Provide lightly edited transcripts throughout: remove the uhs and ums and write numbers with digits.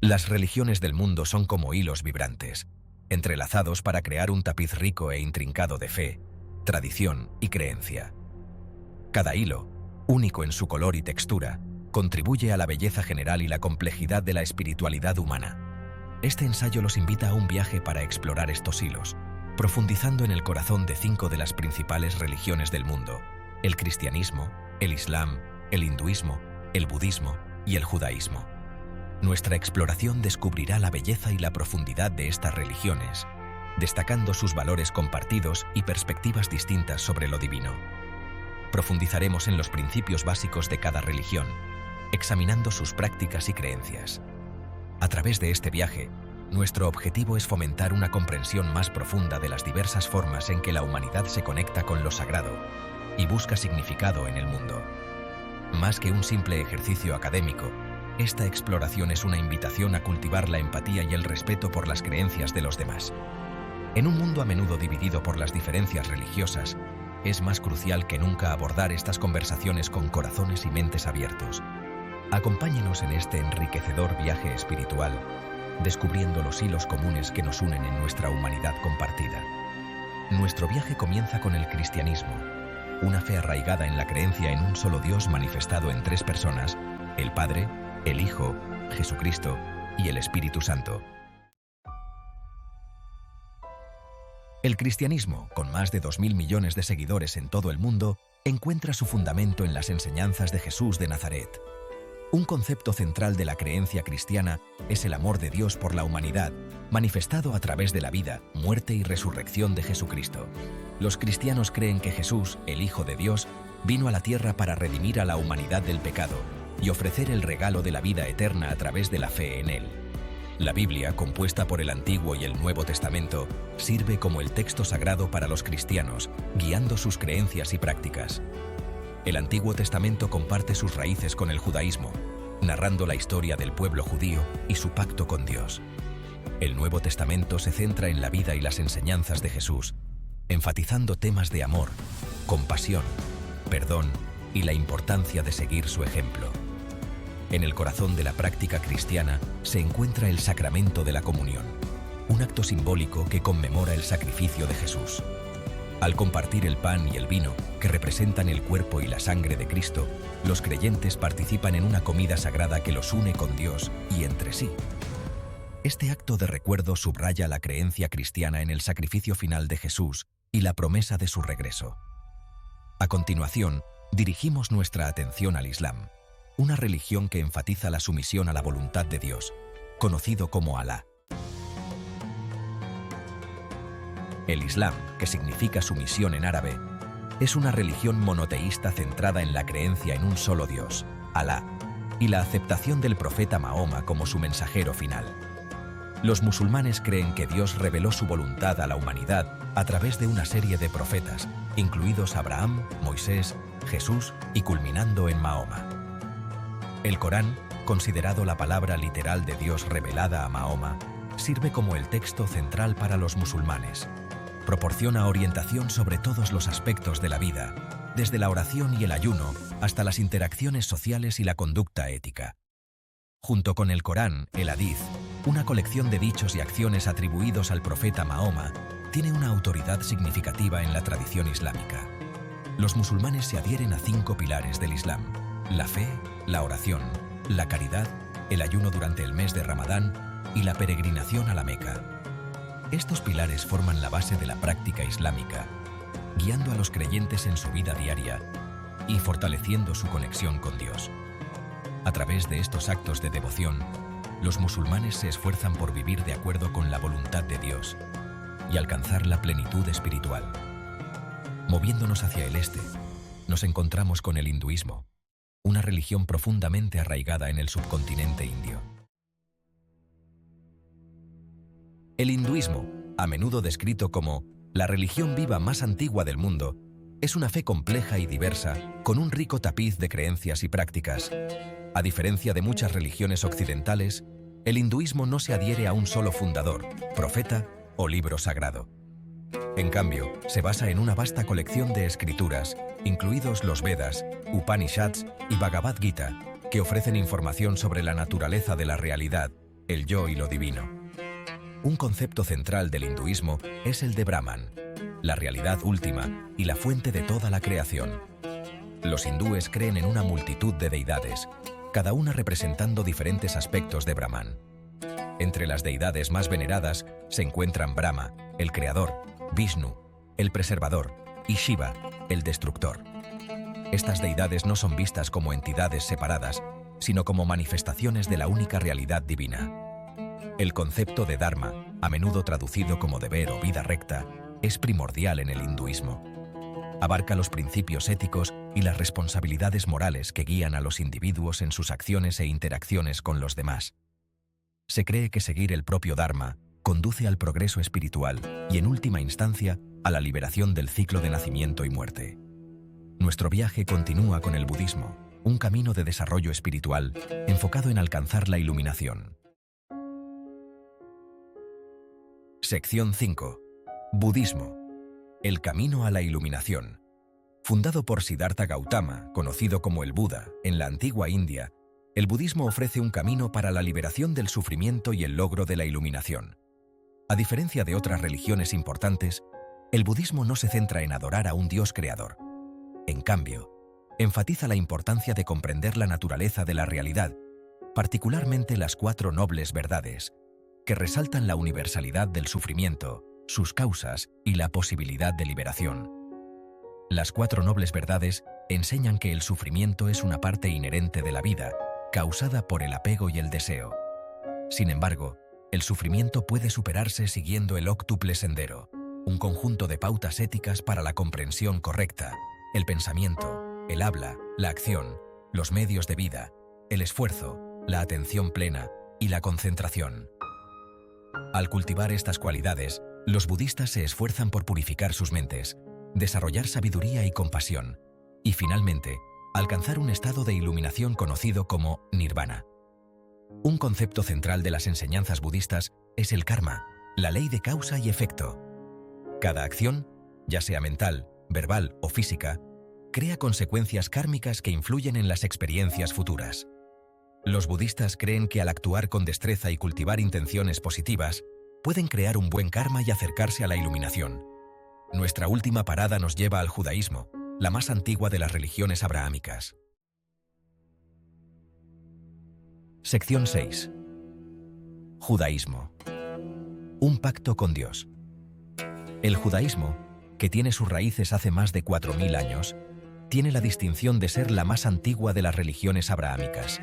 Las religiones del mundo son como hilos vibrantes, entrelazados para crear un tapiz rico e intrincado de fe, tradición y creencia. Cada hilo, único en su color y textura, contribuye a la belleza general y la complejidad de la espiritualidad humana. Este ensayo los invita a un viaje para explorar estos hilos, profundizando en el corazón de 5 de las principales religiones del mundo: el cristianismo, el islam, el hinduismo, el budismo y el judaísmo. Nuestra exploración descubrirá la belleza y la profundidad de estas religiones, destacando sus valores compartidos y perspectivas distintas sobre lo divino. Profundizaremos en los principios básicos de cada religión, examinando sus prácticas y creencias. A través de este viaje, nuestro objetivo es fomentar una comprensión más profunda de las diversas formas en que la humanidad se conecta con lo sagrado y busca significado en el mundo. Más que un simple ejercicio académico, esta exploración es una invitación a cultivar la empatía y el respeto por las creencias de los demás. En un mundo a menudo dividido por las diferencias religiosas, es más crucial que nunca abordar estas conversaciones con corazones y mentes abiertos. Acompáñenos en este enriquecedor viaje espiritual, descubriendo los hilos comunes que nos unen en nuestra humanidad compartida. Nuestro viaje comienza con el cristianismo, una fe arraigada en la creencia en un solo Dios manifestado en 3 personas: el Padre, el Hijo, Jesucristo y el Espíritu Santo. El cristianismo, con más de 2.000 millones de seguidores en todo el mundo, encuentra su fundamento en las enseñanzas de Jesús de Nazaret. Un concepto central de la creencia cristiana es el amor de Dios por la humanidad, manifestado a través de la vida, muerte y resurrección de Jesucristo. Los cristianos creen que Jesús, el Hijo de Dios, vino a la tierra para redimir a la humanidad del pecado y ofrecer el regalo de la vida eterna a través de la fe en Él. La Biblia, compuesta por el Antiguo y el Nuevo Testamento, sirve como el texto sagrado para los cristianos, guiando sus creencias y prácticas. El Antiguo Testamento comparte sus raíces con el judaísmo, narrando la historia del pueblo judío y su pacto con Dios. El Nuevo Testamento se centra en la vida y las enseñanzas de Jesús, enfatizando temas de amor, compasión, perdón y la importancia de seguir su ejemplo. En el corazón de la práctica cristiana se encuentra el sacramento de la comunión, un acto simbólico que conmemora el sacrificio de Jesús. Al compartir el pan y el vino, que representan el cuerpo y la sangre de Cristo, los creyentes participan en una comida sagrada que los une con Dios y entre sí. Este acto de recuerdo subraya la creencia cristiana en el sacrificio final de Jesús y la promesa de su regreso. A continuación, dirigimos nuestra atención al Islam, una religión que enfatiza la sumisión a la voluntad de Dios, conocido como Alá. El Islam, que significa sumisión en árabe, es una religión monoteísta centrada en la creencia en un solo Dios, Alá, y la aceptación del profeta Mahoma como su mensajero final. Los musulmanes creen que Dios reveló su voluntad a la humanidad a través de una serie de profetas, incluidos Abraham, Moisés, Jesús y culminando en Mahoma. El Corán, considerado la palabra literal de Dios revelada a Mahoma, sirve como el texto central para los musulmanes. Proporciona orientación sobre todos los aspectos de la vida, desde la oración y el ayuno hasta las interacciones sociales y la conducta ética. Junto con el Corán, el Hadith, una colección de dichos y acciones atribuidos al profeta Mahoma, tiene una autoridad significativa en la tradición islámica. Los musulmanes se adhieren a 5 pilares del Islam: la fe, la oración, la caridad, el ayuno durante el mes de Ramadán y la peregrinación a la Meca. Estos pilares forman la base de la práctica islámica, guiando a los creyentes en su vida diaria y fortaleciendo su conexión con Dios. A través de estos actos de devoción, los musulmanes se esfuerzan por vivir de acuerdo con la voluntad de Dios y alcanzar la plenitud espiritual. Moviéndonos hacia el este, nos encontramos con el hinduismo, una religión profundamente arraigada en el subcontinente indio. El hinduismo, a menudo descrito como la religión viva más antigua del mundo, es una fe compleja y diversa, con un rico tapiz de creencias y prácticas. A diferencia de muchas religiones occidentales, el hinduismo no se adhiere a un solo fundador, profeta o libro sagrado. En cambio, se basa en una vasta colección de escrituras, incluidos los Vedas, Upanishads y Bhagavad Gita, que ofrecen información sobre la naturaleza de la realidad, el yo y lo divino. Un concepto central del hinduismo es el de Brahman, la realidad última y la fuente de toda la creación. Los hindúes creen en una multitud de deidades, cada una representando diferentes aspectos de Brahman. Entre las deidades más veneradas se encuentran Brahma, el creador, Vishnu, el preservador, y Shiva, el destructor. Estas deidades no son vistas como entidades separadas, sino como manifestaciones de la única realidad divina. El concepto de Dharma, a menudo traducido como deber o vida recta, es primordial en el hinduismo. Abarca los principios éticos y las responsabilidades morales que guían a los individuos en sus acciones e interacciones con los demás. Se cree que seguir el propio Dharma conduce al progreso espiritual y, en última instancia, a la liberación del ciclo de nacimiento y muerte. Nuestro viaje continúa con el budismo, un camino de desarrollo espiritual enfocado en alcanzar la iluminación. Sección 5. Budismo. El camino a la iluminación. Fundado por Siddhartha Gautama, conocido como el Buda, en la antigua India, el budismo ofrece un camino para la liberación del sufrimiento y el logro de la iluminación. A diferencia de otras religiones importantes, el budismo no se centra en adorar a un Dios creador. En cambio, enfatiza la importancia de comprender la naturaleza de la realidad, particularmente las 4 nobles verdades, que resaltan la universalidad del sufrimiento, sus causas y la posibilidad de liberación. Las 4 nobles verdades enseñan que el sufrimiento es una parte inherente de la vida, causada por el apego y el deseo. Sin embargo, el sufrimiento puede superarse siguiendo el óctuple sendero, un conjunto de pautas éticas para la comprensión correcta, el pensamiento, el habla, la acción, los medios de vida, el esfuerzo, la atención plena y la concentración. Al cultivar estas cualidades, los budistas se esfuerzan por purificar sus mentes, desarrollar sabiduría y compasión, y finalmente, alcanzar un estado de iluminación conocido como nirvana. Un concepto central de las enseñanzas budistas es el karma, la ley de causa y efecto. Cada acción, ya sea mental, verbal o física, crea consecuencias kármicas que influyen en las experiencias futuras. Los budistas creen que al actuar con destreza y cultivar intenciones positivas, pueden crear un buen karma y acercarse a la iluminación. Nuestra última parada nos lleva al judaísmo, la más antigua de las religiones abrahámicas. Sección 6. Judaísmo. Un pacto con Dios. El judaísmo, que tiene sus raíces hace más de 4000 años, tiene la distinción de ser la más antigua de las religiones abrahámicas.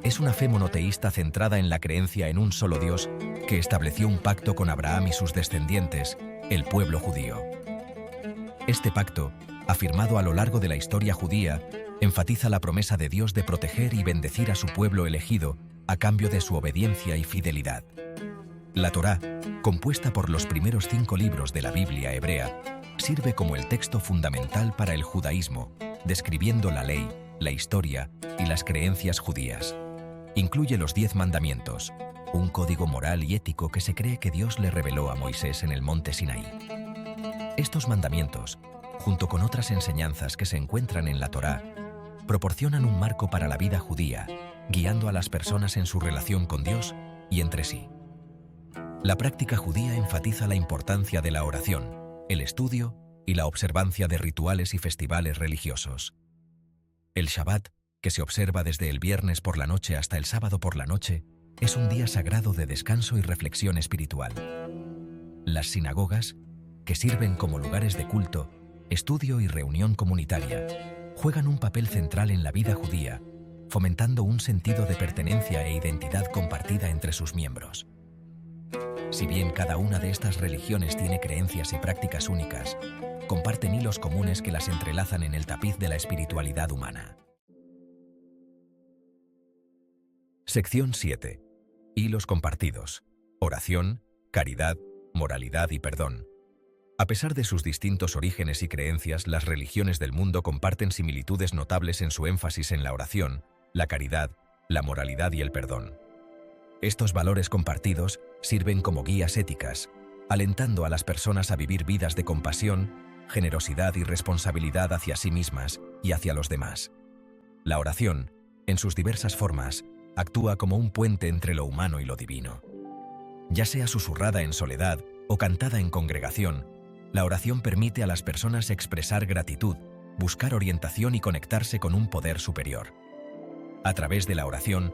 Es una fe monoteísta centrada en la creencia en un solo Dios que estableció un pacto con Abraham y sus descendientes, el pueblo judío. Este pacto, afirmado a lo largo de la historia judía, enfatiza la promesa de Dios de proteger y bendecir a su pueblo elegido a cambio de su obediencia y fidelidad. La Torá, compuesta por los primeros 5 libros de la Biblia hebrea, sirve como el texto fundamental para el judaísmo, describiendo la ley, la historia y las creencias judías. Incluye los 10 mandamientos, un código moral y ético que se cree que Dios le reveló a Moisés en el monte Sinaí. Estos mandamientos, junto con otras enseñanzas que se encuentran en la Torá, proporcionan un marco para la vida judía, guiando a las personas en su relación con Dios y entre sí. La práctica judía enfatiza la importancia de la oración, el estudio y la observancia de rituales y festivales religiosos. El Shabbat, que se observa desde el viernes por la noche hasta el sábado por la noche, es un día sagrado de descanso y reflexión espiritual. Las sinagogas, que sirven como lugares de culto, estudio y reunión comunitaria, juegan un papel central en la vida judía, fomentando un sentido de pertenencia e identidad compartida entre sus miembros. Si bien cada una de estas religiones tiene creencias y prácticas únicas, comparten hilos comunes que las entrelazan en el tapiz de la espiritualidad humana. Sección 7. Hilos compartidos. Oración, caridad, moralidad y perdón. A pesar de sus distintos orígenes y creencias, las religiones del mundo comparten similitudes notables en su énfasis en la oración, la caridad, la moralidad y el perdón. Estos valores compartidos sirven como guías éticas, alentando a las personas a vivir vidas de compasión, generosidad y responsabilidad hacia sí mismas y hacia los demás. La oración, en sus diversas formas, actúa como un puente entre lo humano y lo divino. Ya sea susurrada en soledad o cantada en congregación, la oración permite a las personas expresar gratitud, buscar orientación y conectarse con un poder superior. A través de la oración,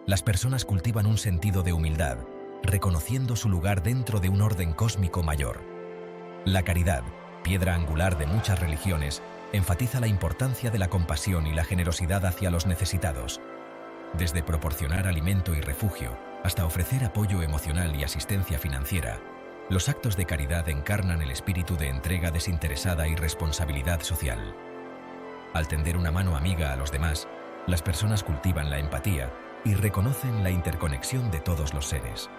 las personas cultivan un sentido de humildad, reconociendo su lugar dentro de un orden cósmico mayor. La caridad, piedra angular de muchas religiones, enfatiza la importancia de la compasión y la generosidad hacia los necesitados. Desde proporcionar alimento y refugio hasta ofrecer apoyo emocional y asistencia financiera, los actos de caridad encarnan el espíritu de entrega desinteresada y responsabilidad social. Al tender una mano amiga a los demás, las personas cultivan la empatía y reconocen la interconexión de todos los seres.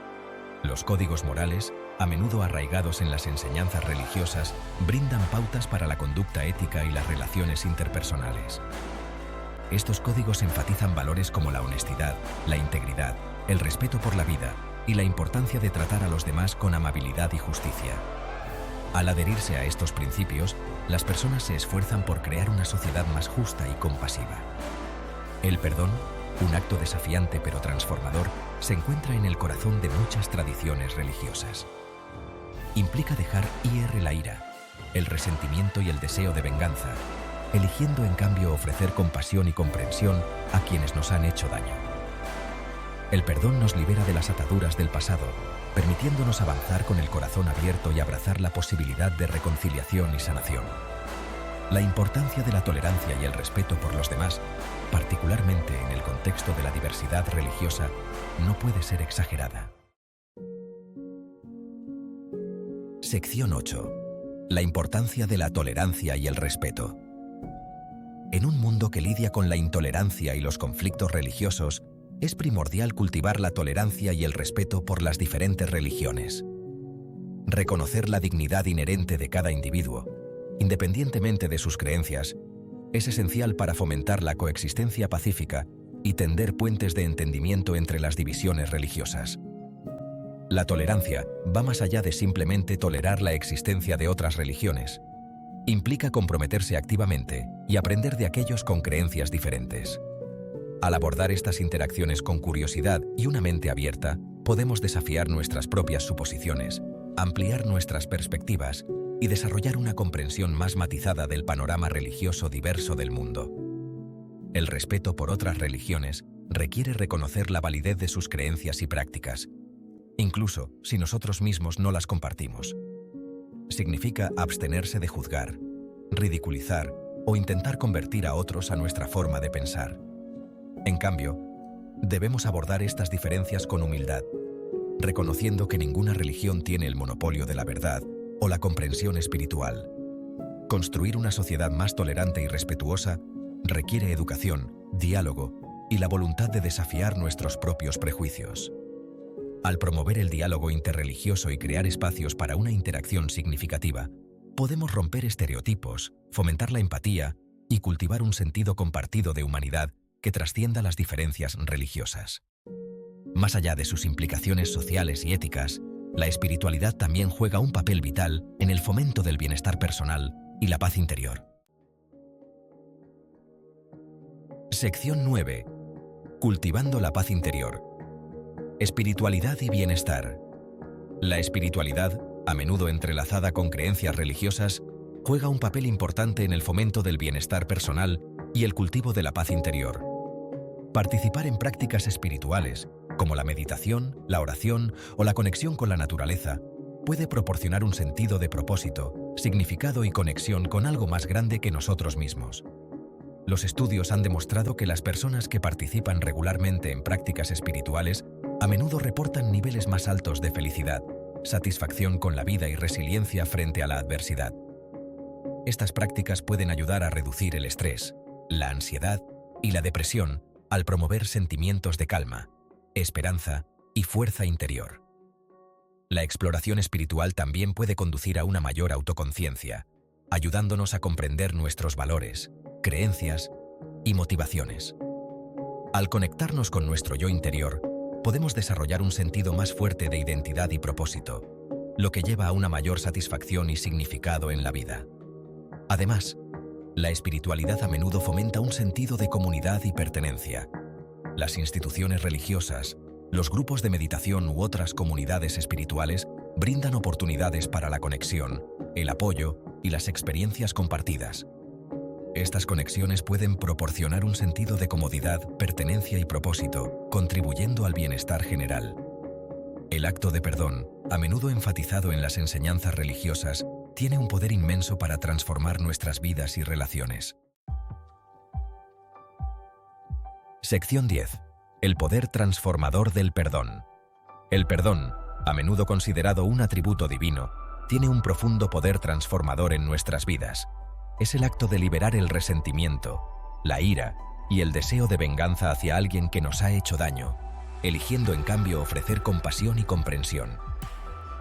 Los códigos morales, a menudo arraigados en las enseñanzas religiosas, brindan pautas para la conducta ética y las relaciones interpersonales. Estos códigos enfatizan valores como la honestidad, la integridad, el respeto por la vida y la importancia de tratar a los demás con amabilidad y justicia. Al adherirse a estos principios, las personas se esfuerzan por crear una sociedad más justa y compasiva. El perdón, un acto desafiante pero transformador, se encuentra en el corazón de muchas tradiciones religiosas. Implica dejar ir la ira, el resentimiento y el deseo de venganza, eligiendo en cambio ofrecer compasión y comprensión a quienes nos han hecho daño. El perdón nos libera de las ataduras del pasado, permitiéndonos avanzar con el corazón abierto y abrazar la posibilidad de reconciliación y sanación. La importancia de la tolerancia y el respeto por los demás, particularmente en el contexto de la diversidad religiosa, no puede ser exagerada. Sección 8. La importancia de la tolerancia y el respeto. En un mundo que lidia con la intolerancia y los conflictos religiosos, es primordial cultivar la tolerancia y el respeto por las diferentes religiones. Reconocer la dignidad inherente de cada individuo, independientemente de sus creencias, es esencial para fomentar la coexistencia pacífica y tender puentes de entendimiento entre las divisiones religiosas. La tolerancia va más allá de simplemente tolerar la existencia de otras religiones. Implica comprometerse activamente y aprender de aquellos con creencias diferentes. Al abordar estas interacciones con curiosidad y una mente abierta, podemos desafiar nuestras propias suposiciones, ampliar nuestras perspectivas y desarrollar una comprensión más matizada del panorama religioso diverso del mundo. El respeto por otras religiones requiere reconocer la validez de sus creencias y prácticas, incluso si nosotros mismos no las compartimos. Significa abstenerse de juzgar, ridiculizar o intentar convertir a otros a nuestra forma de pensar. En cambio, debemos abordar estas diferencias con humildad, reconociendo que ninguna religión tiene el monopolio de la verdad o la comprensión espiritual. Construir una sociedad más tolerante y respetuosa requiere educación, diálogo y la voluntad de desafiar nuestros propios prejuicios. Al promover el diálogo interreligioso y crear espacios para una interacción significativa, podemos romper estereotipos, fomentar la empatía y cultivar un sentido compartido de humanidad que trascienda las diferencias religiosas. Más allá de sus implicaciones sociales y éticas, la espiritualidad también juega un papel vital en el fomento del bienestar personal y la paz interior. Sección 9. Cultivando la paz interior. Espiritualidad y bienestar. La espiritualidad, a menudo entrelazada con creencias religiosas, juega un papel importante en el fomento del bienestar personal y el cultivo de la paz interior. Participar en prácticas espirituales, como la meditación, la oración o la conexión con la naturaleza, puede proporcionar un sentido de propósito, significado y conexión con algo más grande que nosotros mismos. Los estudios han demostrado que las personas que participan regularmente en prácticas espirituales a menudo reportan niveles más altos de felicidad, satisfacción con la vida y resiliencia frente a la adversidad. Estas prácticas pueden ayudar a reducir el estrés, la ansiedad y la depresión al promover sentimientos de calma, esperanza y fuerza interior. La exploración espiritual también puede conducir a una mayor autoconciencia, ayudándonos a comprender nuestros valores, creencias y motivaciones. Al conectarnos con nuestro yo interior, podemos desarrollar un sentido más fuerte de identidad y propósito, lo que lleva a una mayor satisfacción y significado en la vida. Además, la espiritualidad a menudo fomenta un sentido de comunidad y pertenencia. Las instituciones religiosas, los grupos de meditación u otras comunidades espirituales brindan oportunidades para la conexión, el apoyo y las experiencias compartidas. Estas conexiones pueden proporcionar un sentido de comodidad, pertenencia y propósito, contribuyendo al bienestar general. El acto de perdón, a menudo enfatizado en las enseñanzas religiosas, tiene un poder inmenso para transformar nuestras vidas y relaciones. Sección 10. El poder transformador del perdón. El perdón, a menudo considerado un atributo divino, tiene un profundo poder transformador en nuestras vidas. Es el acto de liberar el resentimiento, la ira y el deseo de venganza hacia alguien que nos ha hecho daño, eligiendo en cambio ofrecer compasión y comprensión.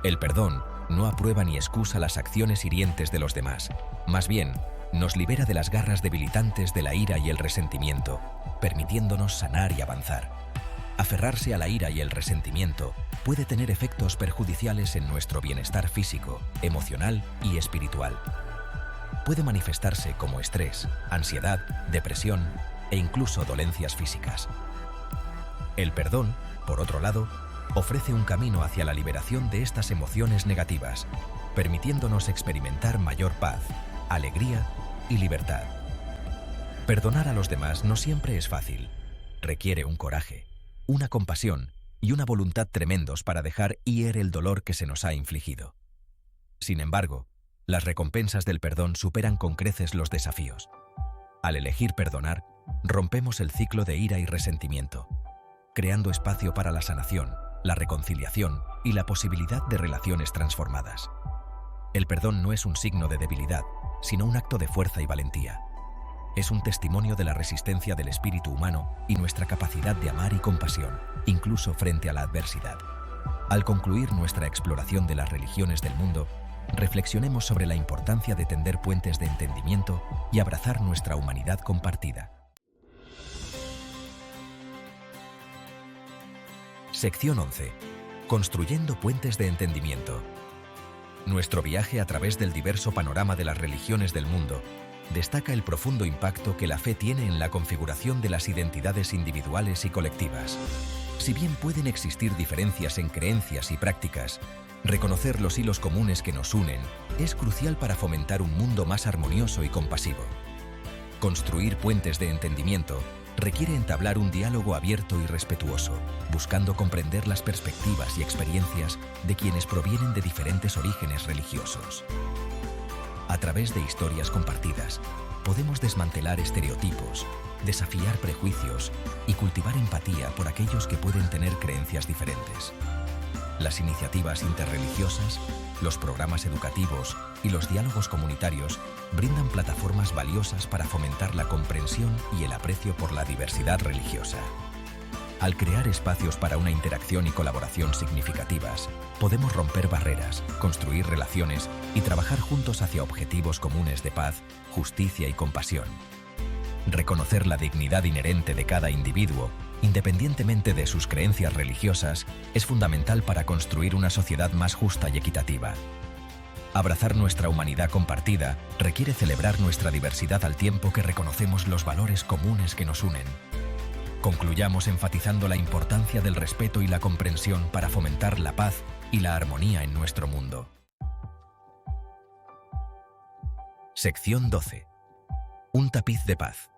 El perdón no aprueba ni excusa las acciones hirientes de los demás, más bien, nos libera de las garras debilitantes de la ira y el resentimiento, permitiéndonos sanar y avanzar. Aferrarse a la ira y el resentimiento puede tener efectos perjudiciales en nuestro bienestar físico, emocional y espiritual. Puede manifestarse como estrés, ansiedad, depresión e incluso dolencias físicas. El perdón, por otro lado, ofrece un camino hacia la liberación de estas emociones negativas, permitiéndonos experimentar mayor paz, alegría y libertad. Perdonar a los demás no siempre es fácil. Requiere un coraje, una compasión y una voluntad tremendos para dejar ir el dolor que se nos ha infligido. Sin embargo, las recompensas del perdón superan con creces los desafíos. Al elegir perdonar, rompemos el ciclo de ira y resentimiento, creando espacio para la sanación, la reconciliación y la posibilidad de relaciones transformadas. El perdón no es un signo de debilidad, sino un acto de fuerza y valentía. Es un testimonio de la resistencia del espíritu humano y nuestra capacidad de amar y compasión, incluso frente a la adversidad. Al concluir nuestra exploración de las religiones del mundo, reflexionemos sobre la importancia de tender puentes de entendimiento y abrazar nuestra humanidad compartida. Sección 11. Construyendo puentes de entendimiento. Nuestro viaje a través del diverso panorama de las religiones del mundo destaca el profundo impacto que la fe tiene en la configuración de las identidades individuales y colectivas. Si bien pueden existir diferencias en creencias y prácticas, reconocer los hilos comunes que nos unen es crucial para fomentar un mundo más armonioso y compasivo. Construir puentes de entendimiento requiere entablar un diálogo abierto y respetuoso, buscando comprender las perspectivas y experiencias de quienes provienen de diferentes orígenes religiosos. A través de historias compartidas, podemos desmantelar estereotipos, desafiar prejuicios y cultivar empatía por aquellos que pueden tener creencias diferentes. Las iniciativas interreligiosas, los programas educativos y los diálogos comunitarios brindan plataformas valiosas para fomentar la comprensión y el aprecio por la diversidad religiosa. Al crear espacios para una interacción y colaboración significativas, podemos romper barreras, construir relaciones y trabajar juntos hacia objetivos comunes de paz, justicia y compasión. Reconocer la dignidad inherente de cada individuo, independientemente de sus creencias religiosas, es fundamental para construir una sociedad más justa y equitativa. Abrazar nuestra humanidad compartida requiere celebrar nuestra diversidad al tiempo que reconocemos los valores comunes que nos unen. Concluyamos enfatizando la importancia del respeto y la comprensión para fomentar la paz y la armonía en nuestro mundo. Sección 12. Un tapiz de paz.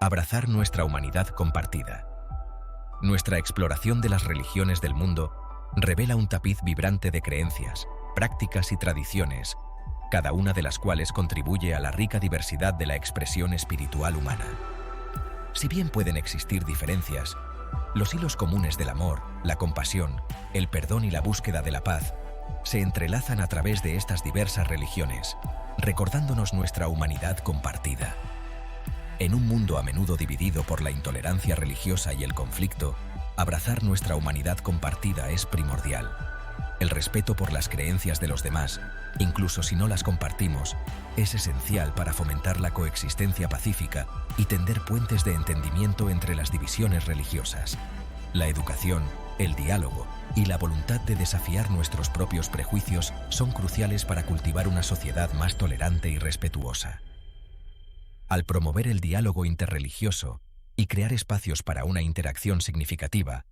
Abrazar nuestra humanidad compartida. Nuestra exploración de las religiones del mundo revela un tapiz vibrante de creencias, prácticas y tradiciones, cada una de las cuales contribuye a la rica diversidad de la expresión espiritual humana. Si bien pueden existir diferencias, los hilos comunes del amor, la compasión, el perdón y la búsqueda de la paz se entrelazan a través de estas diversas religiones, recordándonos nuestra humanidad compartida. En un mundo a menudo dividido por la intolerancia religiosa y el conflicto, abrazar nuestra humanidad compartida es primordial. El respeto por las creencias de los demás, incluso si no las compartimos, es esencial para fomentar la coexistencia pacífica y tender puentes de entendimiento entre las divisiones religiosas. La educación, el diálogo y la voluntad de desafiar nuestros propios prejuicios son cruciales para cultivar una sociedad más tolerante y respetuosa. Al promover el diálogo interreligioso, y crear espacios para una interacción significativa,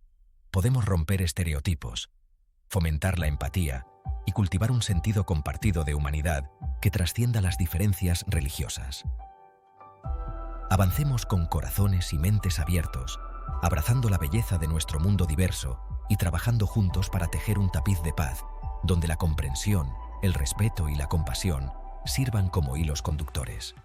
podemos romper estereotipos, fomentar la empatía y cultivar un sentido compartido de humanidad que trascienda las diferencias religiosas. Avancemos con corazones y mentes abiertos, abrazando la belleza de nuestro mundo diverso y trabajando juntos para tejer un tapiz de paz, donde la comprensión, el respeto y la compasión sirvan como hilos conductores.